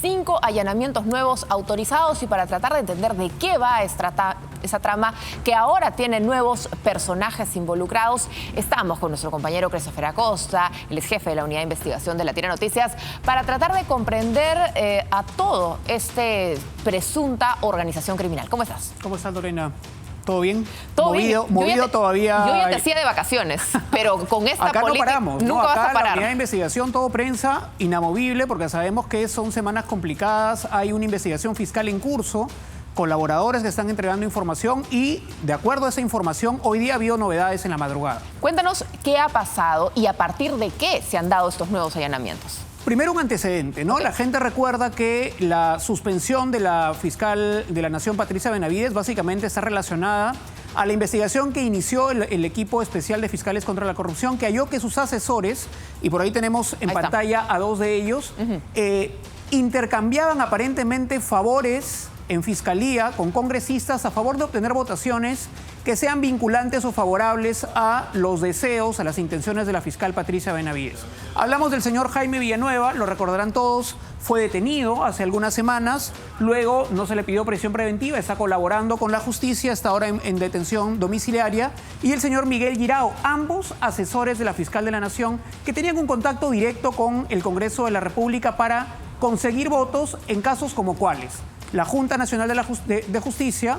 5 allanamientos nuevos autorizados, y para tratar de entender de qué va esa trama que ahora tiene nuevos personajes involucrados, estamos con nuestro compañero Christopher Acosta, el ex jefe de la Unidad de Investigación de Latina Noticias, para tratar de comprender a todo este presunta organización criminal. ¿Cómo estás? ¿Cómo estás, Lorena? ¿Todo bien? ¿Todo movido, bien? Movido todavía. Yo ya te hacía de vacaciones, pero con esta acá política no paramos, nunca ¿no? vas Acá a parar. la Unidad de Investigación, todo prensa, inamovible, porque sabemos que son semanas complicadas. Hay una investigación fiscal en curso, colaboradores que están entregando información y, de acuerdo a esa información, hoy día ha habido novedades en la madrugada. Cuéntanos qué ha pasado y a partir de qué se han dado estos nuevos allanamientos. Primero, un antecedente, ¿no? Okay. La gente recuerda que la suspensión de la fiscal de la Nación, Patricia Benavides, básicamente está relacionada a la investigación que inició el equipo especial de fiscales contra la corrupción, que halló que sus asesores, y por ahí tenemos en pantalla a dos de ellos, intercambiaban aparentemente favores en fiscalía con congresistas a favor de obtener votaciones que sean vinculantes o favorables a los deseos, a las intenciones de la fiscal Patricia Benavides. Hablamos del señor Jaime Villanueva, lo recordarán todos, fue detenido hace algunas semanas, luego no se le pidió prisión preventiva, está colaborando con la justicia, está ahora en detención domiciliaria, y el señor Miguel Guirao, ambos asesores de la fiscal de la Nación, que tenían un contacto directo con el Congreso de la República para conseguir votos en casos como cuáles: la Junta Nacional de Justicia,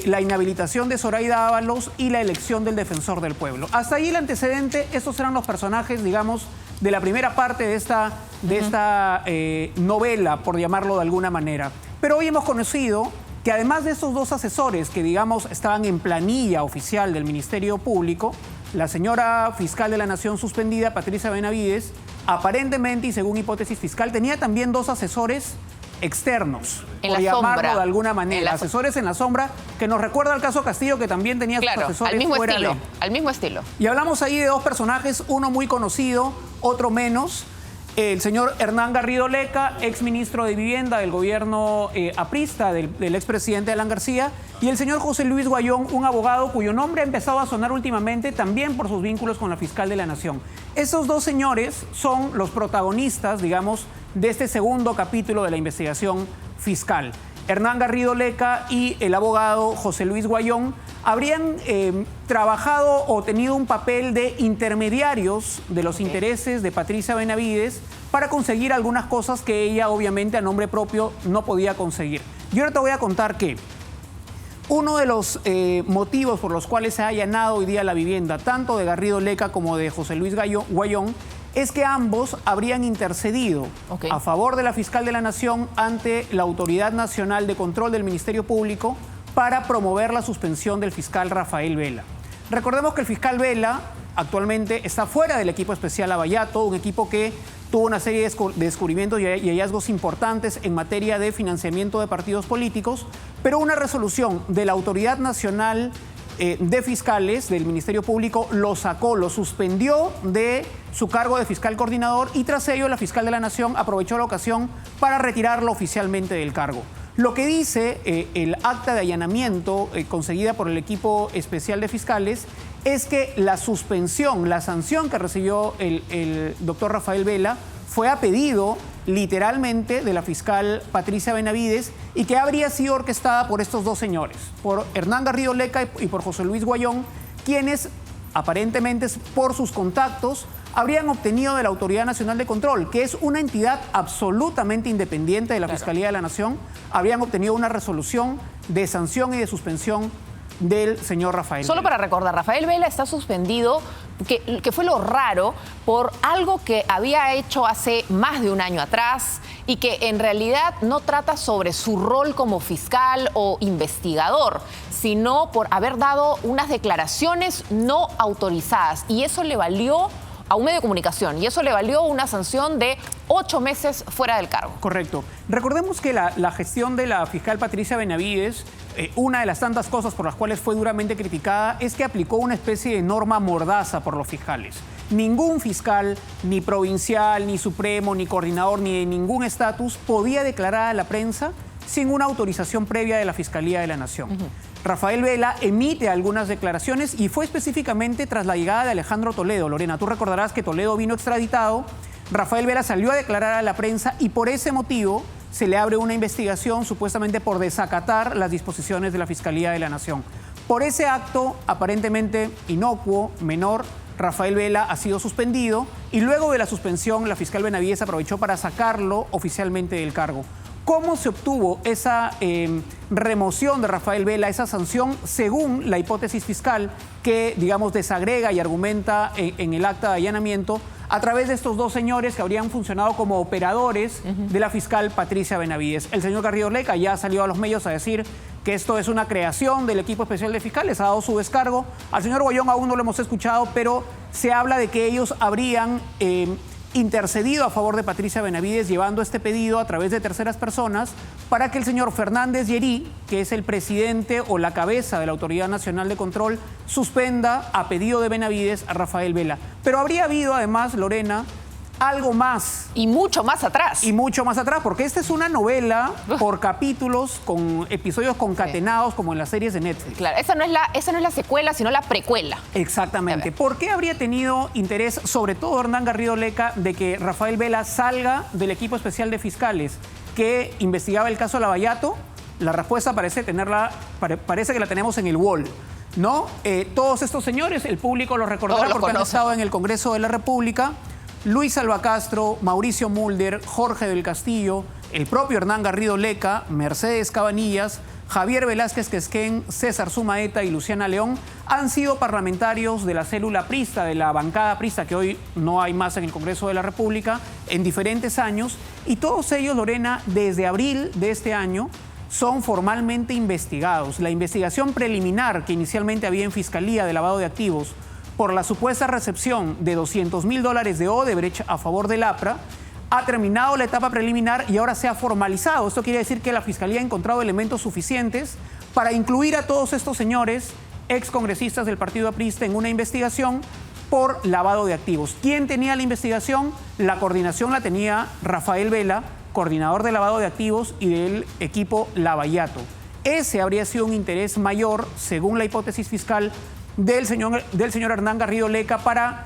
la inhabilitación de Zoraida Ábalos y la elección del Defensor del Pueblo. Hasta ahí el antecedente. Estos eran los personajes, digamos, de la primera parte de esta novela, por llamarlo de alguna manera. Pero hoy hemos conocido que además de estos dos asesores que, digamos, estaban en planilla oficial del Ministerio Público, la señora fiscal de la Nación suspendida, Patricia Benavides, aparentemente y según hipótesis fiscal, tenía también dos asesores externos, por llamarlo de alguna manera, asesores en la sombra, que nos recuerda al caso Castillo, que también tenía sus asesores fuera de... Al mismo estilo. Y hablamos ahí de dos personajes, uno muy conocido, otro menos. El señor Hernán Garrido Leca, exministro de Vivienda del gobierno aprista del expresidente Alan García, y el señor José Luis Guayón, un abogado cuyo nombre ha empezado a sonar últimamente también por sus vínculos con la fiscal de la Nación. Esos dos señores son los protagonistas, digamos, de este segundo capítulo de la investigación fiscal. Hernán Garrido Leca y el abogado José Luis Guayón habrían trabajado o tenido un papel de intermediarios de los intereses de Patricia Benavides para conseguir algunas cosas que ella, obviamente, a nombre propio no podía conseguir. Yo ahora te voy a contar que uno de los motivos por los cuales se ha allanado hoy día la vivienda, tanto de Garrido Leca como de José Luis Guayón, es que ambos habrían intercedido a favor de la fiscal de la Nación ante la Autoridad Nacional de Control del Ministerio Público para promover la suspensión del fiscal Rafael Vela. Recordemos que el fiscal Vela actualmente está fuera del equipo especial Lavallato, un equipo que tuvo una serie de descubrimientos y hallazgos importantes en materia de financiamiento de partidos políticos, pero una resolución de la Autoridad Nacional de Fiscales del Ministerio Público lo sacó, lo suspendió de su cargo de fiscal coordinador, y tras ello la fiscal de la Nación aprovechó la ocasión para retirarlo oficialmente del cargo. Lo que dice el acta de allanamiento conseguida por el equipo especial de fiscales es que la suspensión, la sanción que recibió el doctor Rafael Vela fue a pedido literalmente de la fiscal Patricia Benavides, y que habría sido orquestada por estos dos señores, por Hernán Garrido Leca y por José Luis Guayón, quienes aparentemente por sus contactos habrían obtenido de la Autoridad Nacional de Control, que es una entidad absolutamente independiente de la Fiscalía de la Nación, habrían obtenido una resolución de sanción y de suspensión del señor Rafael Solo Vela. para recordar, Rafael Vela está suspendido, que fue lo raro, por algo que había hecho hace más de un año atrás y que en realidad no trata sobre su rol como fiscal o investigador, sino por haber dado unas declaraciones no autorizadas, y eso le valió a un medio de comunicación, y eso le valió una sanción de 8 meses fuera del cargo. Correcto. Recordemos que la gestión de la fiscal Patricia Benavides, una de las tantas cosas por las cuales fue duramente criticada, es que aplicó una especie de norma mordaza por los fiscales. Ningún fiscal, ni provincial, ni supremo, ni coordinador, ni de ningún estatus, podía declarar a la prensa sin una autorización previa de la Fiscalía de la Nación. Rafael Vela emite algunas declaraciones y fue específicamente tras la llegada de Alejandro Toledo. Lorena, tú recordarás que Toledo vino extraditado Rafael Vela salió a declarar a la prensa y por ese motivo se le abre una investigación supuestamente por desacatar las disposiciones de la Fiscalía de la Nación. Por ese acto aparentemente inocuo, menor, Rafael Vela ha sido suspendido y luego de la suspensión la fiscal Benavides aprovechó para sacarlo oficialmente del cargo. ¿Cómo se obtuvo esa remoción de Rafael Vela, esa sanción, según la hipótesis fiscal que, digamos, desagrega y argumenta en el acta de allanamiento a través de estos dos señores que habrían funcionado como operadores de la fiscal Patricia Benavides? El señor Garrido Leca ya salió a los medios a decir que esto es una creación del equipo especial de fiscales, ha dado su descargo. Al señor Guayón aún no lo hemos escuchado, pero se habla de que ellos habrían intercedido a favor de Patricia Benavides, llevando este pedido a través de terceras personas para que el señor Fernández Llerí, que es el presidente o la cabeza de la Autoridad Nacional de Control, suspenda a pedido de Benavides a Rafael Vela. Pero habría habido además, Lorena, algo más. Y mucho más atrás. Y mucho más atrás, porque esta es una novela por capítulos, con episodios concatenados, como en las series de Netflix. Claro, esa no es la secuela, sino la precuela. Exactamente. ¿Por qué habría tenido interés, sobre todo Hernán Garrido Leca, de que Rafael Vela salga del equipo especial de fiscales que investigaba el caso Lavallato? La respuesta parece que la tenemos en el wall, ¿no? Todos estos señores, el público los recordará porque han estado en el Congreso de la República. Luis Alba Castro, Mauricio Mulder, Jorge del Castillo, el propio Hernán Garrido Leca, Mercedes Cabanillas, Javier Velázquez Quesquén, César Sumaeta y Luciana León han sido parlamentarios de la célula aprista, de la bancada aprista, que hoy no hay más en el Congreso de la República, en diferentes años. Y todos ellos, Lorena, desde abril de este año, son formalmente investigados. La investigación preliminar que inicialmente había en Fiscalía de lavado de activos por la supuesta recepción de $200.000 de Odebrecht a favor del APRA, ha terminado la etapa preliminar y ahora se ha formalizado. Esto quiere decir que la Fiscalía ha encontrado elementos suficientes para incluir a todos estos señores, excongresistas del Partido Aprista, en una investigación por lavado de activos. ¿Quién tenía la investigación? La coordinación la tenía Rafael Vela, coordinador de lavado de activos y del equipo Lavallato. Ese habría sido un interés mayor, según la hipótesis fiscal, del señor Hernán Garrido Leca para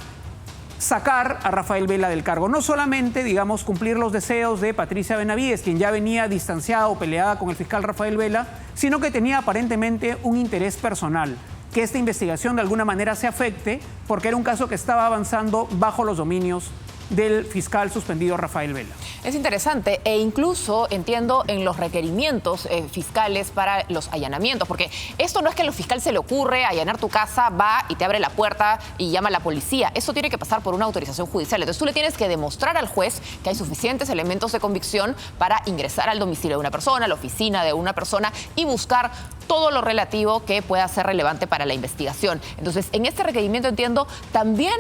sacar a Rafael Vela del cargo. No solamente, digamos, cumplir los deseos de Patricia Benavides, quien ya venía distanciada o peleada con el fiscal Rafael Vela, sino que tenía aparentemente un interés personal, que esta investigación de alguna manera se afecte, porque era un caso que estaba avanzando bajo los dominios del fiscal suspendido Rafael Vela. Es interesante e incluso entiendo en los requerimientos fiscales para los allanamientos, porque esto no es que al fiscal se le ocurre allanar tu casa, va y te abre la puerta y llama a la policía. Eso tiene que pasar por una autorización judicial. Entonces tú le tienes que demostrar al juez que hay suficientes elementos de convicción para ingresar al domicilio de una persona, a la oficina de una persona y buscar todo lo relativo que pueda ser relevante para la investigación. Entonces, en este requerimiento, entiendo, también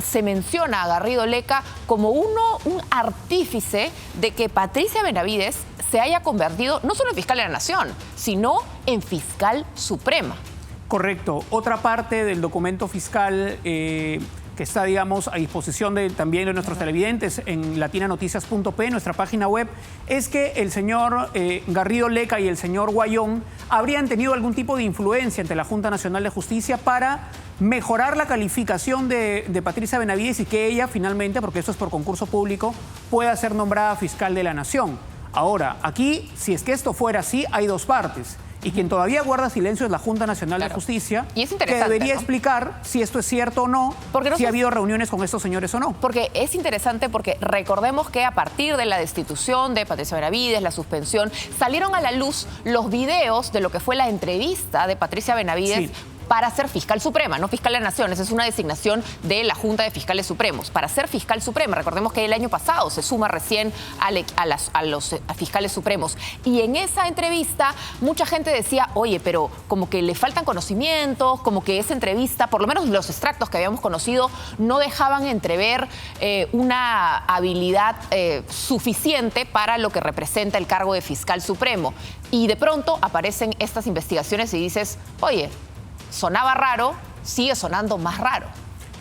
se menciona a Garrido Leca como un artífice de que Patricia Benavides se haya convertido no solo en fiscal de la Nación, sino en fiscal suprema. Correcto. Otra parte del documento fiscal que está, digamos, a disposición también de nuestros televidentes en latinanoticias.p, nuestra página web, es que el señor Garrido Leca y el señor Guayón habrían tenido algún tipo de influencia ante la Junta Nacional de Justicia para mejorar la calificación de Patricia Benavides y que ella finalmente, porque esto es por concurso público, pueda ser nombrada fiscal de la Nación. Ahora, aquí, si es que esto fuera así, hay dos partes. Y quien todavía guarda silencio es la Junta Nacional de Justicia, y es que interesante, debería ¿no? explicar si esto es cierto o no, si ha habido reuniones con estos señores o no. Porque es interesante porque recordemos que a partir de la destitución de Patricia Benavides, la suspensión, salieron a la luz los videos de lo que fue la entrevista de Patricia Benavides. Sí. Para ser fiscal suprema, no fiscal de la Nación. Esa es una designación de la Junta de Fiscales Supremos. Para ser fiscal suprema, recordemos que el año pasado se suma recién a los fiscales supremos. Y en esa entrevista mucha gente decía, oye, pero como que le faltan conocimientos, como que esa entrevista, por lo menos los extractos que habíamos conocido, no dejaban entrever una habilidad suficiente para lo que representa el cargo de fiscal supremo. Y de pronto aparecen estas investigaciones y dices, oye, sonaba raro, sigue sonando más raro.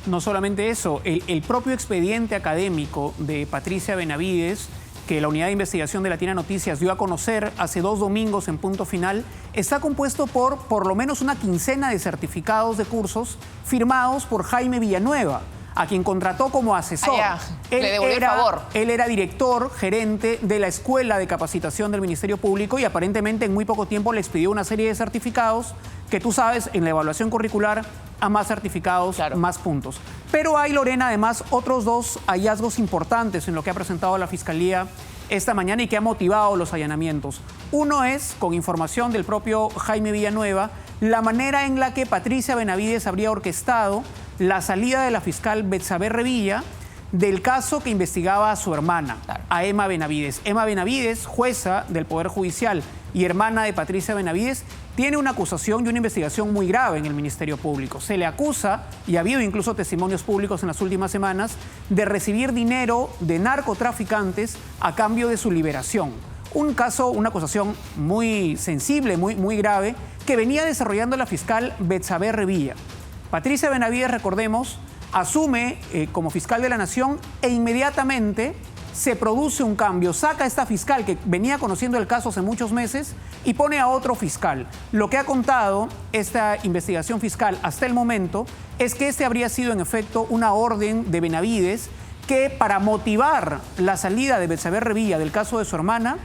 No solamente eso, el propio expediente académico de Patricia Benavides, que la Unidad de Investigación de Latina Noticias dio a conocer hace 2 domingos en Punto Final, está compuesto por lo menos una quincena de certificados de cursos firmados por Jaime Villanueva. a quien contrató como asesor. Le devolvió el favor. Él era director, gerente de la Escuela de Capacitación del Ministerio Público y aparentemente en muy poco tiempo le expidió una serie de certificados que tú sabes, en la evaluación curricular, a más certificados, más puntos. Pero hay, Lorena, además, otros dos hallazgos importantes en lo que ha presentado la Fiscalía esta mañana y que ha motivado los allanamientos. Uno es, con información del propio Jaime Villanueva, la manera en la que Patricia Benavides habría orquestado la salida de la fiscal Betsabé Revilla del caso que investigaba a su hermana, a Emma Benavides. Emma Benavides, jueza del Poder Judicial y hermana de Patricia Benavides, tiene una acusación y una investigación muy grave en el Ministerio Público. Se le acusa, y ha habido incluso testimonios públicos en las últimas semanas, de recibir dinero de narcotraficantes a cambio de su liberación. Un caso, una acusación muy sensible, muy grave, que venía desarrollando la fiscal Betsabé Revilla. Patricia Benavides, recordemos, asume como fiscal de la Nación e inmediatamente se produce un cambio. Saca a esta fiscal que venía conociendo el caso hace muchos meses y pone a otro fiscal. Lo que ha contado esta investigación fiscal hasta el momento es que este habría sido en efecto una orden de Benavides que, para motivar la salida de Betsabé Revilla del caso de su hermana,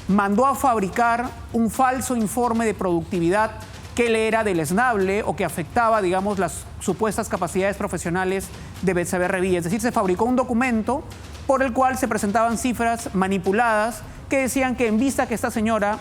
mandó a fabricar un falso informe de productividad que le era deleznable o que afectaba, digamos, las supuestas capacidades profesionales de Betsabé Revilla. Es decir, se fabricó un documento por el cual se presentaban cifras manipuladas que decían que en vista que esta señora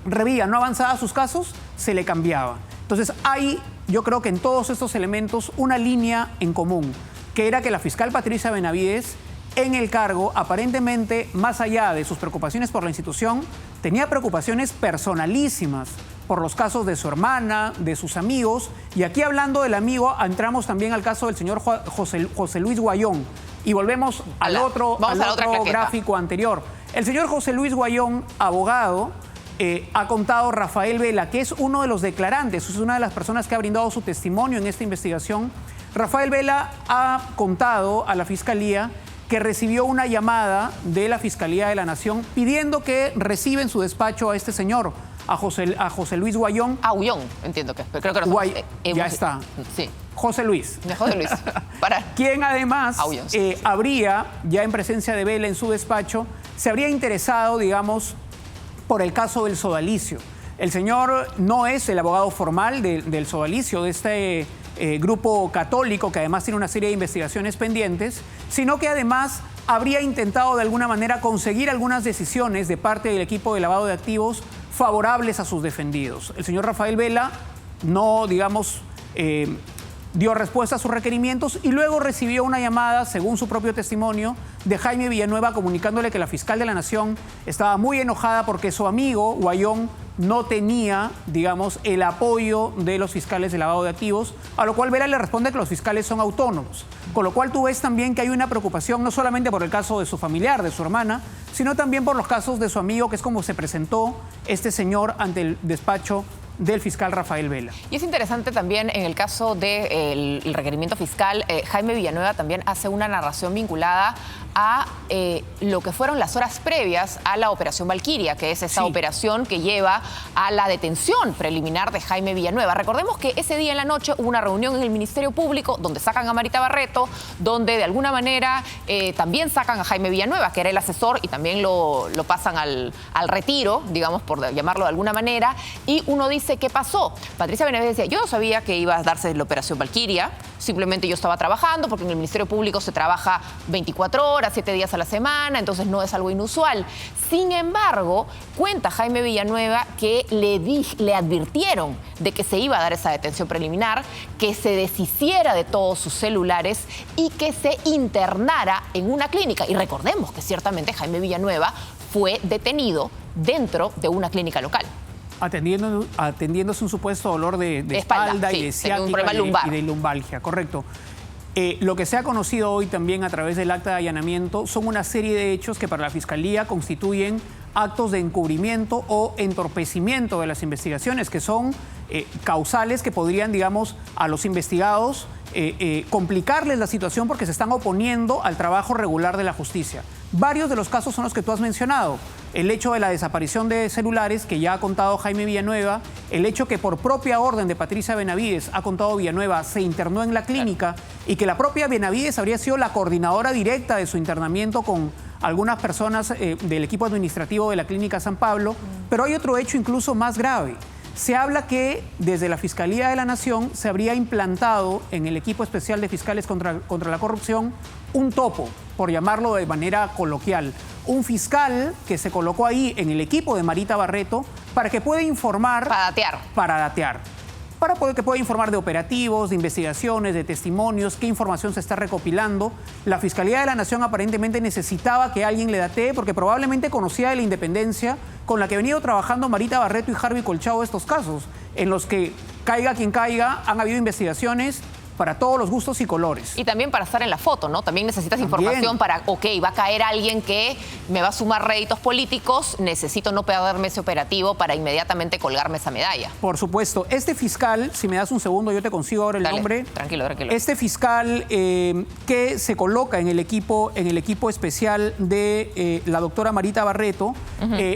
Revilla no avanzaba sus casos, se le cambiaba. Entonces hay, yo creo que en todos estos elementos, una línea en común, que era que la fiscal Patricia Benavides, en el cargo, aparentemente, más allá de sus preocupaciones por la institución, tenía preocupaciones personalísimas por los casos de su hermana, de sus amigos. Y aquí, hablando del amigo, entramos también al caso del señor José Luis Guayón. Y volvemos al otro gráfico anterior. El señor José Luis Guayón, abogado, ha contado Rafael Vela, que es uno de los declarantes, es una de las personas que ha brindado su testimonio en esta investigación. Rafael Vela ha contado a la Fiscalía que recibió una llamada de la Fiscalía de la Nación pidiendo que reciba en su despacho a este señor, a José Luis Guayón. Guayón, entiendo que creo que no ya está. Sí. José Luis. José Luis. Quien además habría, ya en presencia de Vela en su despacho, se habría interesado, digamos, por el caso del sodalicio. El señor no es el abogado formal del sodalicio, de este grupo católico que además tiene una serie de investigaciones pendientes, sino que además habría intentado de alguna manera conseguir algunas decisiones de parte del equipo de lavado de activos favorables a sus defendidos. El señor Rafael Vela no, digamos, dio respuesta a sus requerimientos y luego recibió una llamada, según su propio testimonio, de Jaime Villanueva comunicándole que la fiscal de la Nación estaba muy enojada porque su amigo Guayón no tenía, digamos, el apoyo de los fiscales de lavado de activos, a lo cual Vela le responde que los fiscales son autónomos. Con lo cual tú ves también que hay una preocupación no solamente por el caso de su familiar, de su hermana, sino también por los casos de su amigo, que es como se presentó este señor ante el despacho del fiscal Rafael Vela. Y es interesante también en el caso del requerimiento fiscal, Jaime Villanueva también hace una narración vinculada a lo que fueron las horas previas a la Operación Valquiria, que es esa operación que lleva a la detención preliminar de Jaime Villanueva. Recordemos que ese día en la noche hubo una reunión en el Ministerio Público donde sacan a Marita Barreto, donde de alguna manera también sacan a Jaime Villanueva, que era el asesor, y también lo pasan al retiro, digamos, por llamarlo de alguna manera, y uno dice, ¿qué pasó? Patricia Benavides decía, yo no sabía que iba a darse la Operación Valquiria, simplemente yo estaba trabajando, porque en el Ministerio Público se trabaja 24 horas, 7 días a la semana, entonces no es algo inusual. Sin embargo, cuenta Jaime Villanueva que le advirtieron de que se iba a dar esa detención preliminar, que se deshiciera de todos sus celulares y que se internara en una clínica. Y recordemos que ciertamente Jaime Villanueva fue detenido dentro de una clínica local. Atendiéndose un supuesto dolor de espalda y de ciática y de lumbalgia, correcto. Lo que se ha conocido hoy también a través del acta de allanamiento son una serie de hechos que para la Fiscalía constituyen actos de encubrimiento o entorpecimiento de las investigaciones, que son causales que podrían, digamos, a los investigados complicarles la situación porque se están oponiendo al trabajo regular de la justicia. Varios de los casos son los que tú has mencionado. el hecho de la desaparición de celulares, que ya ha contado Jaime Villanueva, el hecho que por propia orden de Patricia Benavides, ha contado Villanueva, se internó en la clínica y que la propia Benavides habría sido la coordinadora directa de su internamiento con algunas personas del equipo administrativo de la Clínica San Pablo. Pero hay otro hecho incluso más grave. Se habla que desde la Fiscalía de la Nación se habría implantado en el equipo especial de fiscales contra la corrupción un topo, por llamarlo de manera coloquial. Un fiscal que se colocó ahí en el equipo de Marita Barreto para que pueda informar... Para datear. Para que pueda informar de operativos, de investigaciones, de testimonios, qué información se está recopilando. La Fiscalía de la Nación aparentemente necesitaba que alguien le datee porque probablemente conocía de la independencia con la que ha venido trabajando Marita Barreto y Harvey Colchado estos casos, en los que caiga quien caiga, han habido investigaciones para todos los gustos y colores. Y también para estar en la foto, ¿no? También necesitas información para, va a caer alguien que me va a sumar réditos políticos, necesito no perderme ese operativo para inmediatamente colgarme esa medalla. Por supuesto. Este fiscal, si me das un segundo, yo te consigo ahora el nombre. Tranquilo. Este fiscal que se coloca en el equipo especial de la doctora Marita Barreto,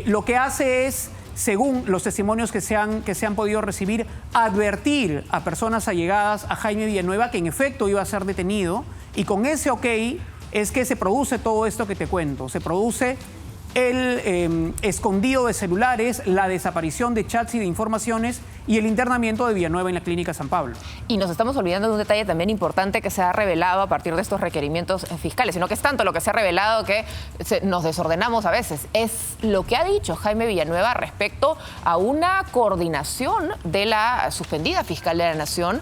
lo que hace es, según los testimonios que se han podido recibir, advertir a personas allegadas a Jaime Villanueva que en efecto iba a ser detenido, y con ese ok es que se produce todo esto que te cuento. Se produce el escondido de celulares, la desaparición de chats y de informaciones y el internamiento de Villanueva en la Clínica San Pablo. Y nos estamos olvidando de un detalle también importante que se ha revelado a partir de estos requerimientos fiscales, sino que es tanto lo que se ha revelado que nos desordenamos a veces. Es lo que ha dicho Jaime Villanueva respecto a una coordinación de la suspendida fiscal de la Nación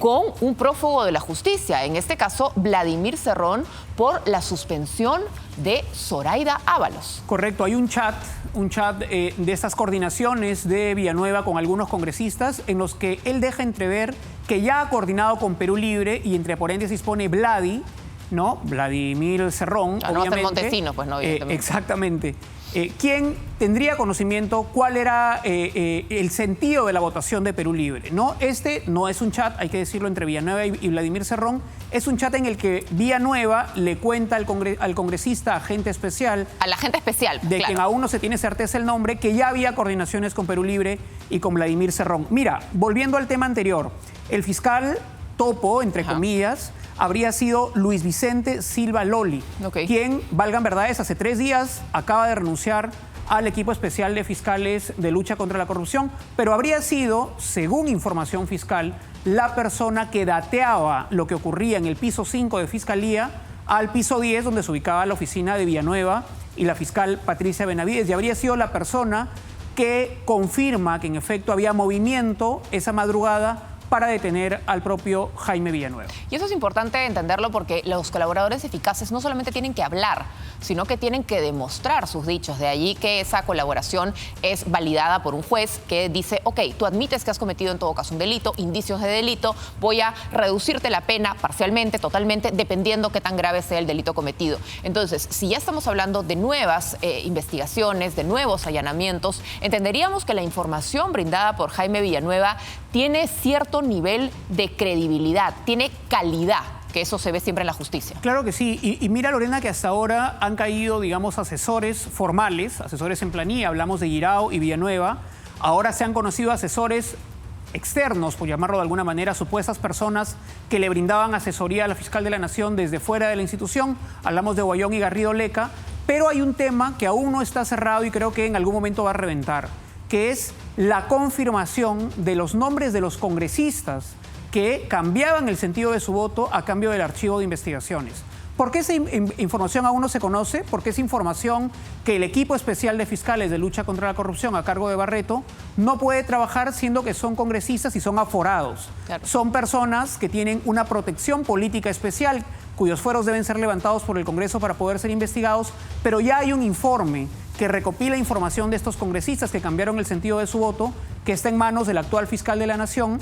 con un prófugo de la justicia, en este caso Vladimir Cerrón, por la suspensión de Zoraida Ábalos. Correcto, hay un chat de estas coordinaciones de Villanueva con algunos congresistas en los que él deja entrever que ya ha coordinado con Perú Libre y entre paréntesis pone Vladi, ¿no? Vladimir Cerrón, no, obviamente. No Montesinos, pues no, evidentemente. Exactamente. ¿Quién tendría conocimiento cuál era el sentido de la votación de Perú Libre? ¿No? Este no es un chat, hay que decirlo, entre Villanueva y Vladimir Cerrón. Es un chat en el que Villanueva le cuenta al congresista agente especial... Al agente especial, de quien aún no se tiene certeza el nombre, que ya había coordinaciones con Perú Libre y con Vladimir Cerrón. Mira, volviendo al tema anterior, el fiscal topo, entre comillas, habría sido Luis Vicente Silva Loli, quien, valgan verdades, hace 3 días acaba de renunciar al equipo especial de fiscales de lucha contra la corrupción, pero habría sido, según información fiscal, la persona que dateaba lo que ocurría en el piso 5 de Fiscalía al piso 10, donde se ubicaba la oficina de Villanueva y la fiscal Patricia Benavides, y habría sido la persona que confirma que en efecto había movimiento esa madrugada para detener al propio Jaime Villanueva. Y eso es importante entenderlo porque los colaboradores eficaces no solamente tienen que hablar, sino que tienen que demostrar sus dichos. De allí que esa colaboración es validada por un juez que dice, ok, tú admites que has cometido en todo caso un delito, indicios de delito, voy a reducirte la pena parcialmente, totalmente, dependiendo qué tan grave sea el delito cometido. Entonces, si ya estamos hablando de nuevas investigaciones, de nuevos allanamientos, entenderíamos que la información brindada por Jaime Villanueva tiene cierto nivel de credibilidad, tiene calidad, que eso se ve siempre en la justicia. Claro que sí, y mira, Lorena, que hasta ahora han caído, digamos, asesores formales, asesores en planilla, hablamos de Guirao y Villanueva, ahora se han conocido asesores externos, por llamarlo de alguna manera, supuestas personas que le brindaban asesoría a la fiscal de la Nación desde fuera de la institución, hablamos de Guayón y Garrido Leca, pero hay un tema que aún no está cerrado y creo que en algún momento va a reventar, que es la confirmación de los nombres de los congresistas que cambiaban el sentido de su voto a cambio del archivo de investigaciones. ¿Por qué esa información aún no se conoce? Porque es información que el equipo especial de fiscales de lucha contra la corrupción a cargo de Barreto no puede trabajar, siendo que son congresistas y son aforados. Claro. Son personas que tienen una protección política especial, cuyos fueros deben ser levantados por el Congreso para poder ser investigados, pero ya hay un informe que recopila información de estos congresistas que cambiaron el sentido de su voto, que está en manos del actual fiscal de la Nación,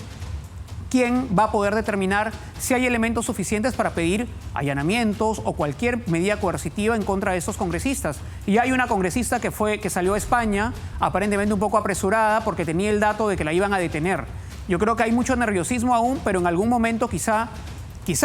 quien va a poder determinar si hay elementos suficientes para pedir allanamientos o cualquier medida coercitiva en contra de estos congresistas. Y hay una congresista que salió a España, aparentemente un poco apresurada, porque tenía el dato de que la iban a detener. Yo creo que hay mucho nerviosismo aún, pero en algún momento quizá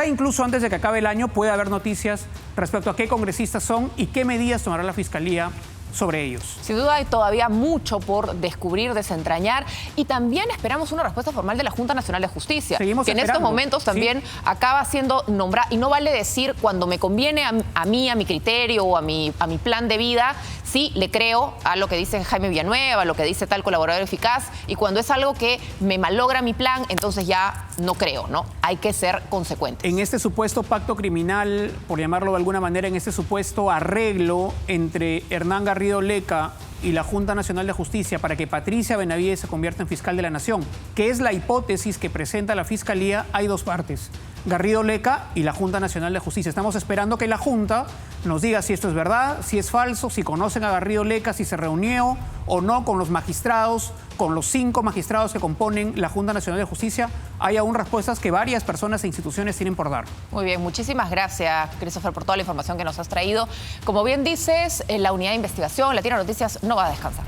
incluso antes de que acabe el año puede haber noticias respecto a qué congresistas son y qué medidas tomará la Fiscalía sobre ellos. Sin duda hay todavía mucho por descubrir, desentrañar, y también esperamos una respuesta formal de la Junta Nacional de Justicia, Seguimos que en estos esperando, momentos también acaba siendo nombrada, y no vale decir cuando me conviene a mí, a mi criterio o a mi plan de vida, sí le creo a lo que dice Jaime Villanueva, a lo que dice tal colaborador eficaz, y cuando es algo que me malogra mi plan, entonces ya no creo, ¿no? Hay que ser consecuentes. En este supuesto pacto criminal, por llamarlo de alguna manera, en este supuesto arreglo entre Hernán Garrido Leca y la Junta Nacional de Justicia para que Patricia Benavides se convierta en fiscal de la Nación, que es la hipótesis que presenta la Fiscalía, hay dos partes: Garrido Leca y la Junta Nacional de Justicia. Estamos esperando que la Junta nos diga si esto es verdad, si es falso, si conocen a Garrido Leca, si se reunió o no con los magistrados, con los 5 magistrados que componen la Junta Nacional de Justicia. Hay aún respuestas que varias personas e instituciones tienen por dar. Muy bien, muchísimas gracias, Christopher, por toda la información que nos has traído. Como bien dices, la unidad de investigación, Latina Noticias, no va a descansar.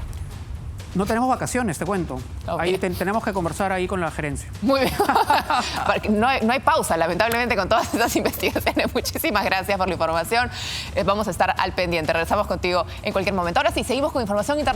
No tenemos vacaciones, te cuento. Ok. Ahí tenemos que conversar ahí con la gerencia. Muy bien. Porque no hay pausa, lamentablemente, con todas estas investigaciones. Muchísimas gracias por la información. Vamos a estar al pendiente. Regresamos contigo en cualquier momento. Ahora sí, seguimos con información internacional.